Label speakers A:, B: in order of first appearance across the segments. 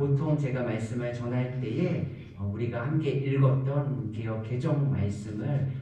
A: 보통 제가 말씀을 전할 때에 우리가 함께 읽었던 개역 개정 말씀을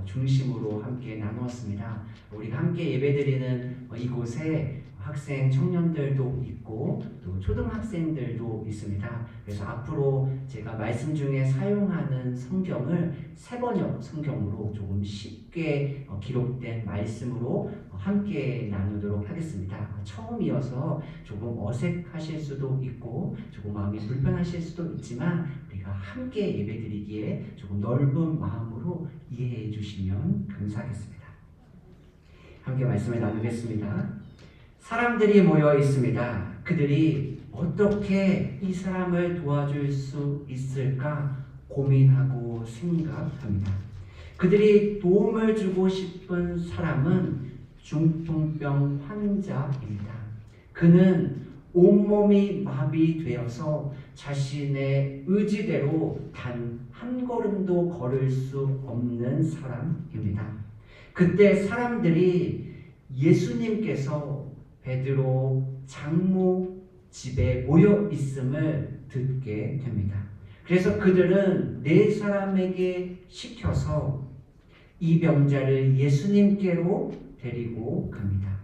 A: 중심으로 함께 나누었습니다. 우리가 함께 예배드리는 이곳에 학생 청년들도 있고 또 초등학생들도 있습니다. 그래서 앞으로 제가 말씀 중에 사용하는 성경을 세번역 성경으로 조금 쉽게 기록된 말씀으로 함께 나누도록 하겠습니다. 처음이어서 조금 어색하실 수도 있고 조금 마음이 불편하실 수도 있지만 우리가 함께 예배드리기에 조금 넓은 마음으로 이해해 주시면 감사하겠습니다. 함께 말씀을 나누겠습니다. 사람들이 모여 있습니다. 그들이 어떻게 이 사람을 도와줄 수 있을까 고민하고 생각합니다. 그들이 도움을 주고 싶은 사람은 중풍병 환자입니다. 그는 온몸이 마비되어서 자신의 의지대로 단 한 걸음도 걸을 수 없는 사람입니다. 그때 사람들이 예수님께서 베드로 장모 집에 모여 있음을 듣게 됩니다. 그래서 그들은 네 사람에게 시켜서 이 병자를 예수님께로 데리고 갑니다.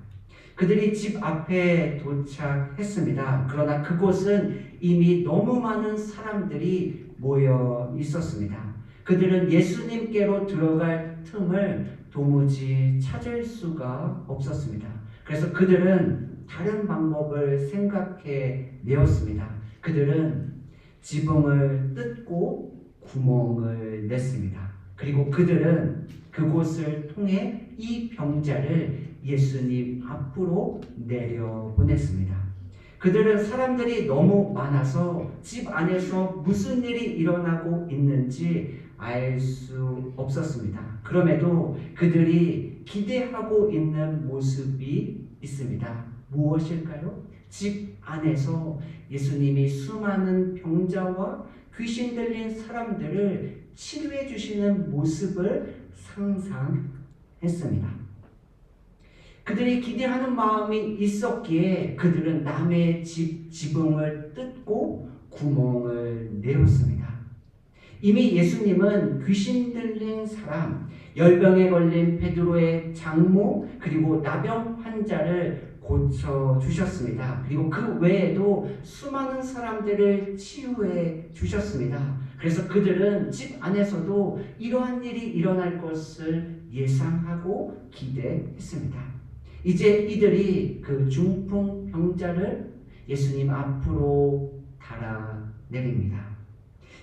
A: 그들이 집 앞에 도착했습니다. 그러나 그곳은 이미 너무 많은 사람들이 모여 있었습니다. 그들은 예수님께로 들어갈 틈을 도무지 찾을 수가 없었습니다. 그래서 그들은 다른 방법을 생각해 내었습니다. 그들은 지붕을 뜯고 구멍을 냈습니다. 그리고 그들은 그곳을 통해 이 병자를 예수님 앞으로 내려보냈습니다. 그들은 사람들이 너무 많아서 집 안에서 무슨 일이 일어나고 있는지 알 수 없었습니다. 그럼에도 그들이 기대하고 있는 모습이 있습니다. 무엇일까요? 집 안에서 예수님이 수많은 병자와 귀신 들린 사람들을 치료해 주시는 모습을 상상했습니다. 그들이 기대하는 마음이 있었기에 그들은 남의 집 지붕을 뜯고 구멍을 내었습니다. 이미 예수님은 귀신 들린 사람, 열병에 걸린 베드로의 장모, 그리고 나병 환자를 고쳐주셨습니다. 그리고 그 외에도 수많은 사람들을 치유해 주셨습니다. 그래서 그들은 집 안에서도 이러한 일이 일어날 것을 예상하고 기대했습니다. 이제 이들이 그 중풍 병자를 예수님 앞으로 달아내립니다.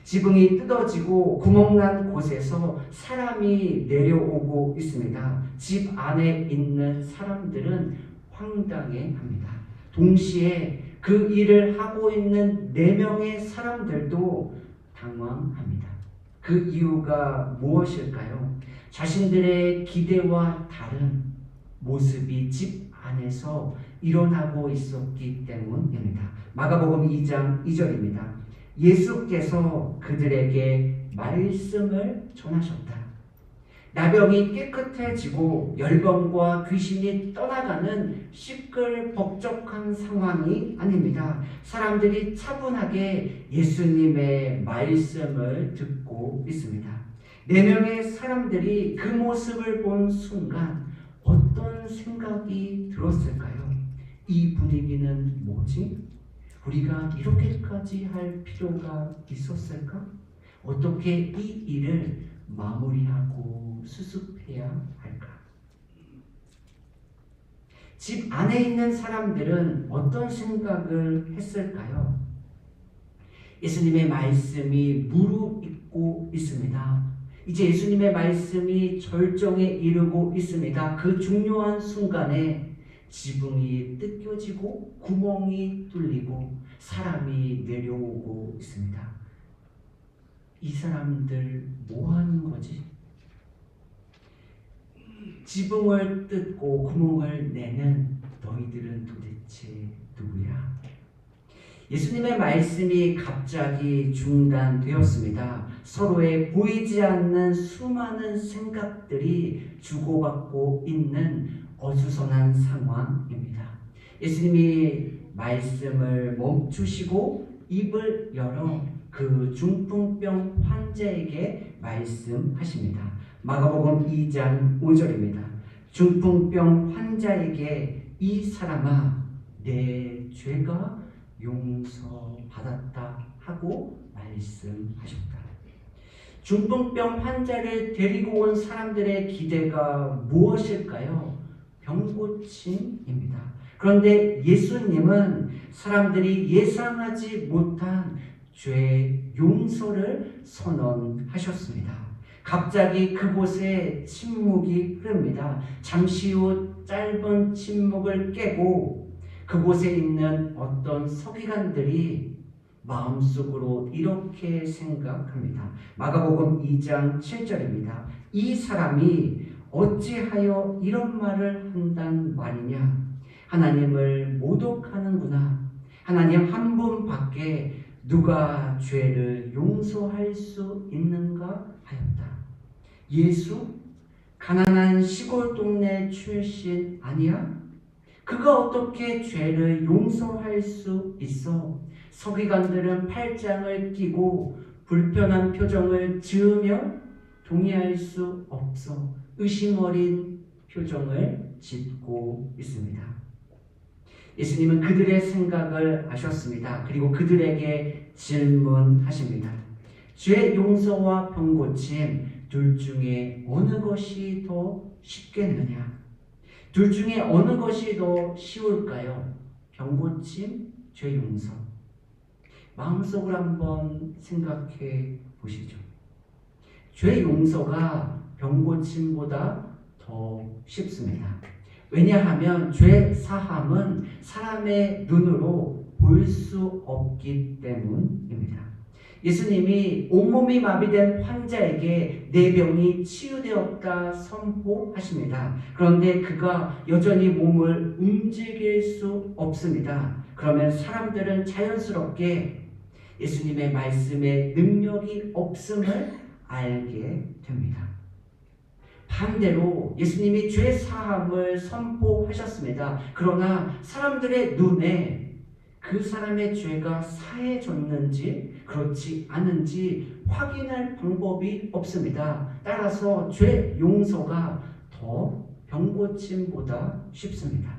A: 지붕이 뜯어지고 구멍난 곳에서 사람이 내려오고 있습니다. 집 안에 있는 사람들은 황당해합니다. 동시에 그 일을 하고 있는 4명의 사람들도 당황합니다. 그 이유가 무엇일까요? 자신들의 기대와 다른 모습이 집 안에서 일어나고 있었기 때문입니다. 마가복음 2장 2절입니다. 예수께서 그들에게 말씀을 전하셨다. 나병이 깨끗해지고 열병과 귀신이 떠나가는 시끌벅적한 상황이 아닙니다. 사람들이 차분하게 예수님의 말씀을 듣고 있습니다. 4명의 사람들이 그 모습을 본 순간 어떤 생각이 들었을까요? 이 분위기는 뭐지? 우리가 이렇게까지 할 필요가 있었을까? 어떻게 이 일을 마무리하고 수습해야 할까? 집 안에 있는 사람들은 어떤 생각을 했을까요? 예수님의 말씀이 무르익고 있습니다. 이제 예수님의 말씀이 절정에 이르고 있습니다. 그 중요한 순간에 지붕이 뜯겨지고 구멍이 뚫리고 사람이 내려오고 있습니다. 이 사람들 뭐 하는 거지? 지붕을 뜯고 구멍을 내는 너희들은 도대체 누구야? 예수님의 말씀이 갑자기 중단되었습니다. 서로의 보이지 않는 수많은 생각들이 주고받고 있는 어수선한 상황입니다. 예수님이 말씀을 멈추시고 입을 열어 그 중풍병 환자에게 말씀하십니다. 마가복음 2장 5절입니다. 중풍병 환자에게 이 사람아 내 죄가 용서받았다 하고 말씀하셨다. 중풍병 환자를 데리고 온 사람들의 기대가 무엇일까요? 병고침입니다. 그런데 예수님은 사람들이 예상하지 못한 죄 용서를 선언하셨습니다. 갑자기 그곳에 침묵이 흐릅니다. 잠시 후 짧은 침묵을 깨고 그곳에 있는 어떤 서기관들이 마음속으로 이렇게 생각합니다. 마가복음 2장 7절입니다. 이 사람이 어찌하여 이런 말을 한단 말이냐? 하나님을 모독하는구나. 하나님 한 분밖에 누가 죄를 용서할 수 있는가 하였다. 예수? 가난한 시골 동네 출신 아니야? 그가 어떻게 죄를 용서할 수 있어? 서기관들은 팔짱을 끼고 불편한 표정을 지으며 동의할 수 없어 의심 어린 표정을 짓고 있습니다. 예수님은 그들의 생각을 아셨습니다. 그리고 그들에게 질문하십니다. 죄 용서와 병고침 둘 중에 어느 것이 더 쉽겠느냐? 둘 중에 어느 것이 더 쉬울까요? 병고침, 죄 용서. 마음속으로 한번 생각해 보시죠. 죄 용서가 병고침보다 더 쉽습니다. 왜냐하면 죄 사함은 사람의 눈으로 볼 수 없기 때문입니다. 예수님이 온몸이 마비된 환자에게 내 병이 치유되었다 선포하십니다. 그런데 그가 여전히 몸을 움직일 수 없습니다. 그러면 사람들은 자연스럽게 예수님의 말씀에 능력이 없음을 알게 됩니다. 반대로 예수님이 죄 사함을 선포하셨습니다. 그러나 사람들의 눈에 그 사람의 죄가 사해졌는지 그렇지 않은지 확인할 방법이 없습니다. 따라서 죄 용서가 더 병고침보다 쉽습니다.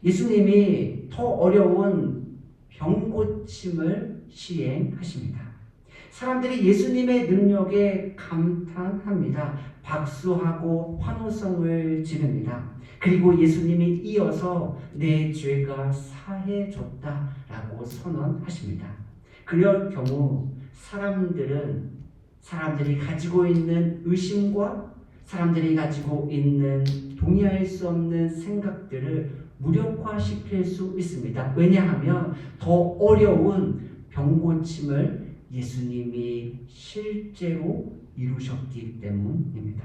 A: 예수님이 더 어려운 병고침을 시행하십니다. 사람들이 예수님의 능력에 감탄합니다. 박수하고 환호성을 지릅니다. 그리고 예수님이 이어서 내 죄가 사해졌다라고 선언하십니다. 그럴 경우 사람들이 가지고 있는 의심과 사람들이 가지고 있는 동의할 수 없는 생각들을 무력화시킬 수 있습니다. 왜냐하면 더 어려운 병고침을 예수님이 실제로 이루셨기 때문입니다.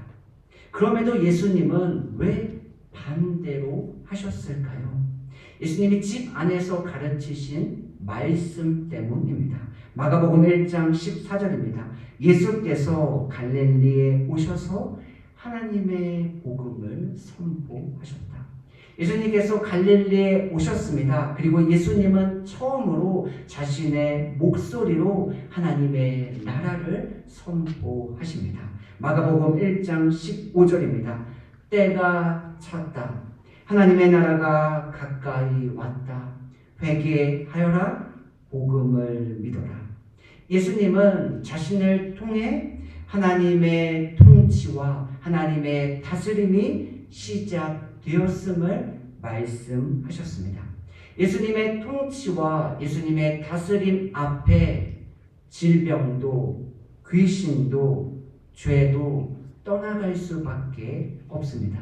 A: 그럼에도 예수님은 왜 반대로 하셨을까요? 예수님이 집 안에서 가르치신 말씀 때문입니다. 마가복음 1장 14절입니다. 예수께서 갈릴리에 오셔서 하나님의 복음을 선포하셨다. 예수님께서 갈릴리에 오셨습니다. 그리고 예수님은 처음으로 자신의 목소리로 하나님의 나라를 선포하십니다. 마가복음 1장 15절입니다. 때가 찼다. 하나님의 나라가 가까이 왔다. 회개하여라. 복음을 믿어라. 예수님은 자신을 통해 하나님의 통치와 하나님의 다스림이 시작되었음을 말씀하셨습니다. 예수님의 통치와 예수님의 다스림 앞에 질병도 귀신도 죄도 떠나갈 수밖에 없습니다.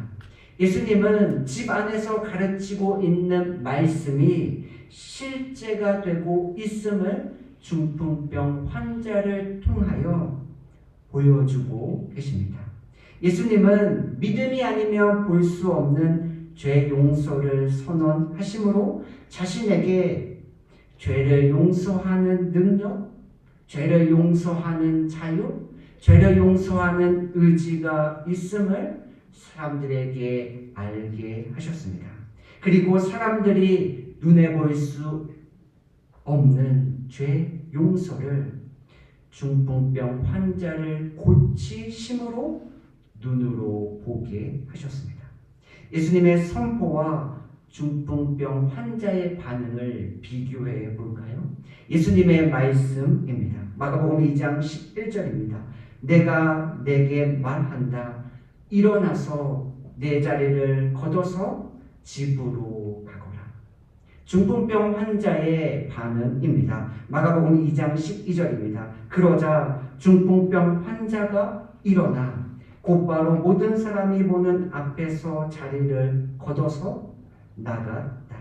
A: 예수님은 집 안에서 가르치고 있는 말씀이 실제가 되고 있음을 중풍병 환자를 통하여 보여주고 계십니다. 예수님은 믿음이 아니면 볼 수 없는 죄 용서를 선언하심으로 자신에게 죄를 용서하는 능력, 죄를 용서하는 자유, 죄를 용서하는 의지가 있음을 사람들에게 알게 하셨습니다. 그리고 사람들이 눈에 볼 수 없는 죄 용서를 중풍병 환자를 고치심으로 눈으로 보게 하셨습니다. 예수님의 선포와 중풍병 환자의 반응을 비교해 볼까요? 예수님의 말씀입니다. 마가복음 2장 11절입니다. 내가 내게 말한다. 일어나서 내 자리를 걷어서 집으로 가거라. 중풍병 환자의 반응입니다. 마가복음 2장 12절입니다. 그러자 중풍병 환자가 일어나 곧바로 모든 사람이 보는 앞에서 자리를 걷어서 나갔다.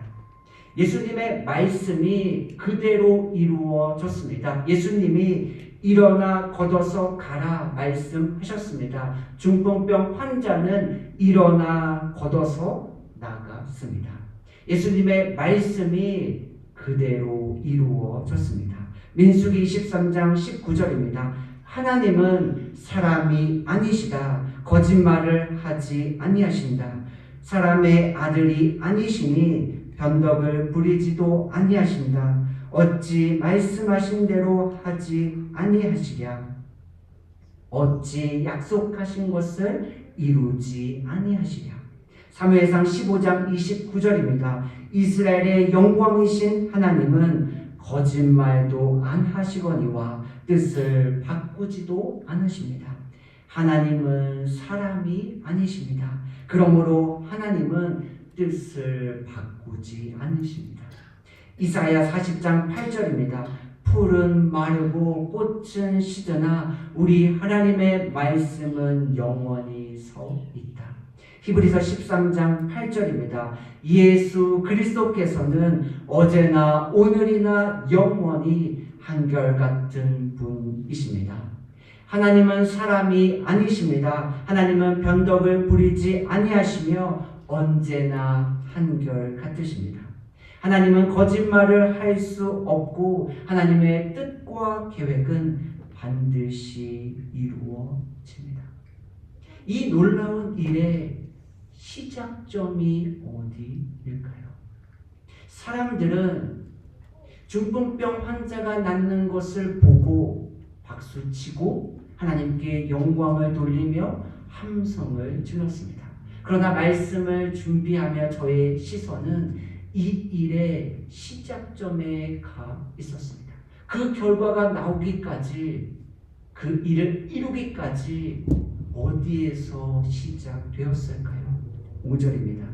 A: 예수님의 말씀이 그대로 이루어졌습니다. 예수님이 일어나 걷어서 가라 말씀하셨습니다. 중풍병 환자는 일어나 걷어서 나갔습니다. 예수님의 말씀이 그대로 이루어졌습니다. 민수기 23장 19절입니다. 하나님은 사람이 아니시다. 거짓말을 하지 아니하신다. 사람의 아들이 아니시니 변덕을 부리지도 아니하신다. 어찌 말씀하신 대로 하지 아니하시랴. 어찌 약속하신 것을 이루지 아니하시랴. 사무엘상 15장 29절입니다. 이스라엘의 영광이신 하나님은 거짓말도 안 하시거니와 뜻을 바꾸지도 않으십니다. 하나님은 사람이 아니십니다. 그러므로 하나님은 뜻을 바꾸지 않으십니다. 이사야 40장 8절입니다. 풀은 마르고 꽃은 시드나 우리 하나님의 말씀은 영원히 서 있다. 히브리서 13장 8절입니다. 예수 그리스도께서는 어제나 오늘이나 영원히 한결같은 분이십니다. 하나님은 사람이 아니십니다. 하나님은 변덕을 부리지 아니하시며 언제나 한결같으십니다. 하나님은 거짓말을 할 수 없고 하나님의 뜻과 계획은 반드시 이루어집니다. 이 놀라운 일의 시작점이 어디일까요? 사람들은 중풍병 환자가 낫는 것을 보고 박수치고 하나님께 영광을 돌리며 함성을 질렀습니다. 그러나 말씀을 준비하며 저의 시선은 이 일의 시작점에 가 있었습니다. 그 결과가 나오기까지, 그 일을 이루기까지 어디에서 시작되었을까요? 5절입니다.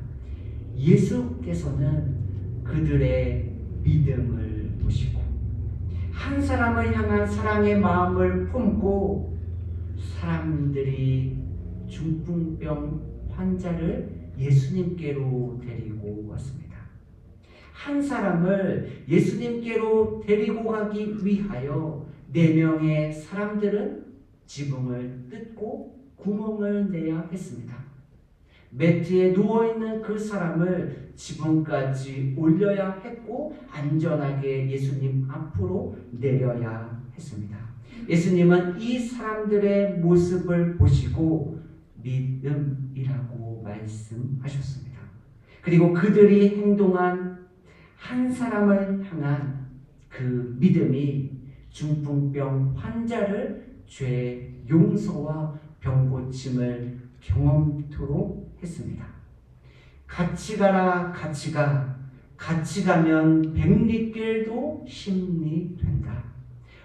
A: 예수께서는 그들의 믿음을 보시고 한 사람을 향한 사랑의 마음을 품고 사람들이 중풍병 환자를 예수님께로 데리고 왔습니다. 한 사람을 예수님께로 데리고 가기 위하여 4명의 사람들은 지붕을 뜯고 구멍을 내야 했습니다. 매트에 누워있는 그 사람을 지붕까지 올려야 했고 안전하게 예수님 앞으로 내려야 했습니다. 예수님은 이 사람들의 모습을 보시고 믿음이라고 말씀하셨습니다. 그리고 그들이 행동한 한 사람을 향한 그 믿음이 중풍병 환자를 죄 용서와 병 고침을 경험토록 했습니다. 같이 가라 같이 가. 같이 가면 백리길도 심리 된다.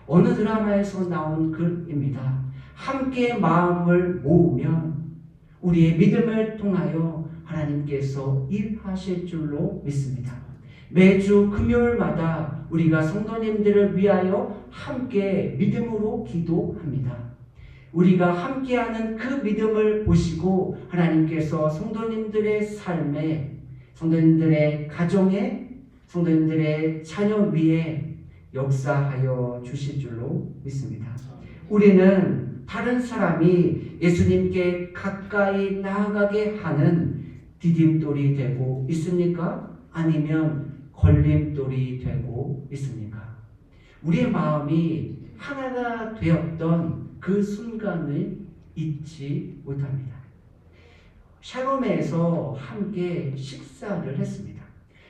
A: 어느 드라마에서 나온 글입니다. 함께 마음을 모으면 우리의 믿음을 통하여 하나님께서 일하실 줄로 믿습니다. 매주 금요일마다 우리가 성도님들을 위하여 함께 믿음으로 기도합니다. 우리가 함께하는 그 믿음을 보시고 하나님께서 성도님들의 삶에, 성도님들의 가정에, 성도님들의 자녀 위에 역사하여 주실 줄로 믿습니다. 우리는 다른 사람이 예수님께 가까이 나아가게 하는 디딤돌이 되고 있습니까? 아니면 걸림돌이 되고 있습니까? 우리의 마음이 하나가 되었던 그 순간을 잊지 못합니다. 샬롬에서 함께 식사를 했습니다.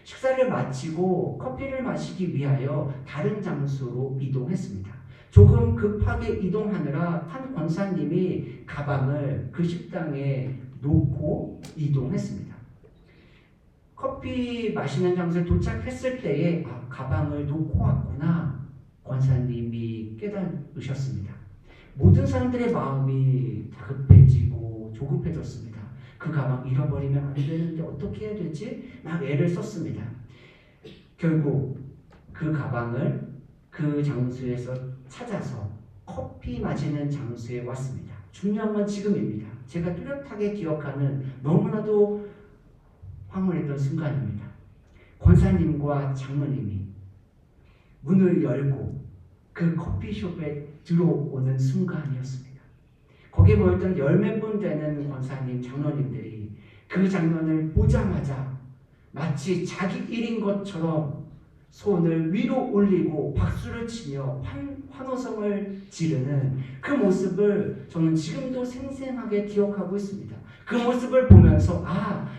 A: 식사를 마치고 커피를 마시기 위하여 다른 장소로 이동했습니다. 조금 급하게 이동하느라 한 권사님이 가방을 그 식당에 놓고 이동했습니다. 커피 마시는 장소에 도착했을 때에 가방을 놓고 왔구나 권사님이 깨달으셨습니다. 모든 사람들의 마음이 다급해지고 조급해졌습니다. 그 가방 잃어버리면 안 되는데 어떻게 해야 되지? 막 애를 썼습니다. 결국 그 가방을 그 장소에서 찾아서 커피 마시는 장소에 왔습니다. 중요한 건 지금입니다. 제가 뚜렷하게 기억하는 너무나도 황홀했던 순간입니다. 권사님과 장로님이 문을 열고 그 커피숍에 들어오는 순간이었습니다. 거기에 모였던 10몇 분 되는 권사님, 장로님들이 그 장면을 보자마자 마치 자기 일인 것처럼 손을 위로 올리고 박수를 치며 환호성을 지르는 그 모습을 저는 지금도 생생하게 기억하고 있습니다. 그 모습을 보면서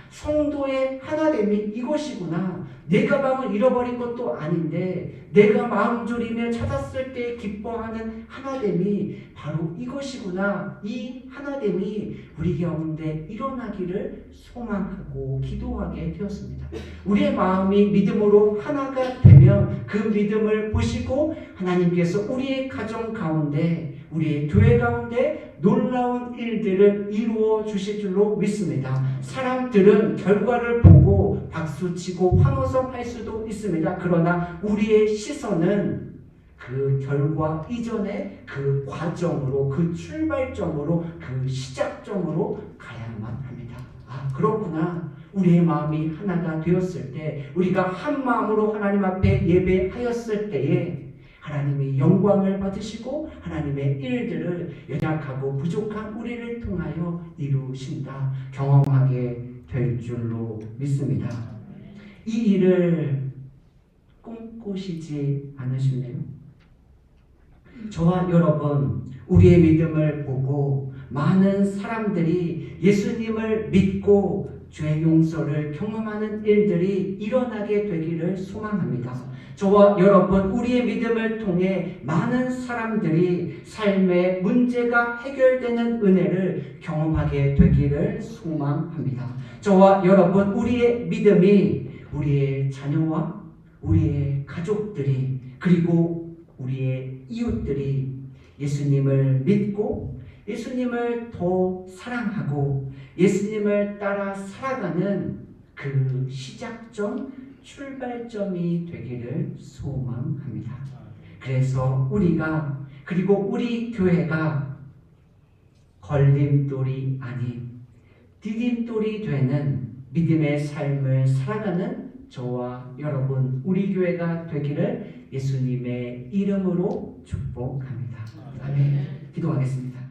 A: 성도의 하나됨이 이것이구나. 내 가방을 잃어버린 것도 아닌데 내가 마음 졸이며 찾았을 때 기뻐하는 하나됨이 바로 이것이구나. 이 하나됨이 우리 가운데 일어나기를 소망하고 기도하게 되었습니다. 우리의 마음이 믿음으로 하나가 되면 그 믿음을 보시고 하나님께서 우리의 가정 가운데 우리의 교회 가운데 놀라운 일들을 이루어 주실 줄로 믿습니다. 사람들은 결과를 보고 박수치고 환호성할 수도 있습니다. 그러나 우리의 시선은 그 결과 이전에 그 과정으로, 그 출발점으로, 그 시작점으로 가야만 합니다. 그렇구나. 우리의 마음이 하나가 되었을 때, 우리가 한 마음으로 하나님 앞에 예배하였을 때에 하나님이 영광을 받으시고 하나님의 일들을 연약하고 부족한 우리를 통하여 이루신다 경험하게 될 줄로 믿습니다. 이 일을 꿈꾸시지 않으시나요? 저와 여러분, 우리의 믿음을 보고 많은 사람들이 예수님을 믿고 죄 용서를 경험하는 일들이 일어나게 되기를 소망합니다. 저와 여러분, 우리의 믿음을 통해 많은 사람들이 삶의 문제가 해결되는 은혜를 경험하게 되기를 소망합니다. 저와 여러분, 우리의 믿음이 우리의 자녀와 우리의 가족들이 그리고 우리의 이웃들이 예수님을 믿고 예수님을 더 사랑하고 예수님을 따라 살아가는 그 시작점, 출발점이 되기를 소망합니다. 그래서 우리가 그리고 우리 교회가 걸림돌이 아닌 디딤돌이 되는 믿음의 삶을 살아가는 저와 여러분, 우리 교회가 되기를 예수님의 이름으로 축복합니다. 아멘. 기도하겠습니다.